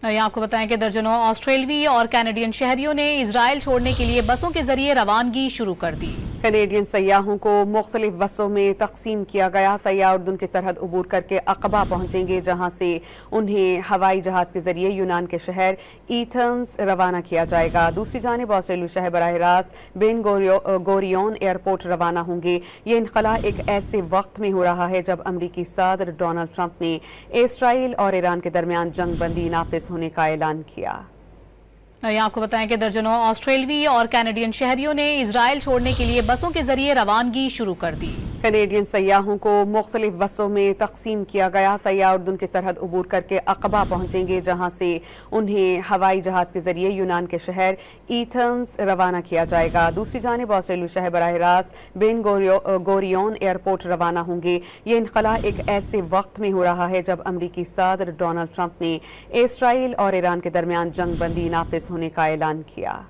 آپ کو بتائیں کہ درجنوں آسٹریلوی اور کینیڈین شہریوں نے اسرائیل چھوڑنے کے لیے بسوں کے ذریعے روانگی شروع کر دی۔ کینیڈین سیاحوں کو مختلف بسوں میں تقسیم کیا گیا۔ سیاح اردن کی سرحد عبور کر کے عقبہ پہنچیں گے، جہاں سے انہیں ہوائی جہاز کے ذریعے یونان کے شہر ایتھنز روانہ کیا جائے گا۔ دوسری جانب آسٹریلوی شہر براہ راست بین گوریون ایئرپورٹ روانہ ہوں گے۔ یہ انخلاء ایک ایسے وقت میں ہو رہا ہے جب امریکی صدر ڈونلڈ ٹرمپ نے اسرائیل اور ایران کے درمیان جنگ بندی نافذ ہونے کا اعلان کیا۔ آپ کو بتائیں کہ درجنوں آسٹریلوی اور کینیڈین شہریوں نے اسرائیل چھوڑنے کے لیے بسوں کے ذریعے روانگی شروع کر دی۔ کینیڈین سیاحوں کو مختلف بسوں میں تقسیم کیا گیا۔ سیاح اردن کی سرحد عبور کر کے عقبہ پہنچیں گے، جہاں سے انہیں ہوائی جہاز کے ذریعے یونان کے شہر ایتھنز روانہ کیا جائے گا۔ دوسری جانب آسٹریلوی شہر براہ راست بین گوریون ایئرپورٹ روانہ ہوں گے۔ یہ انخلاء ایک ایسے وقت میں ہو رہا ہے جب امریکی صدر ڈونلڈ ٹرمپ نے اسرائیل اور ایران کے درمیان جنگ بندی نافذ ہونے کا اعلان کیا۔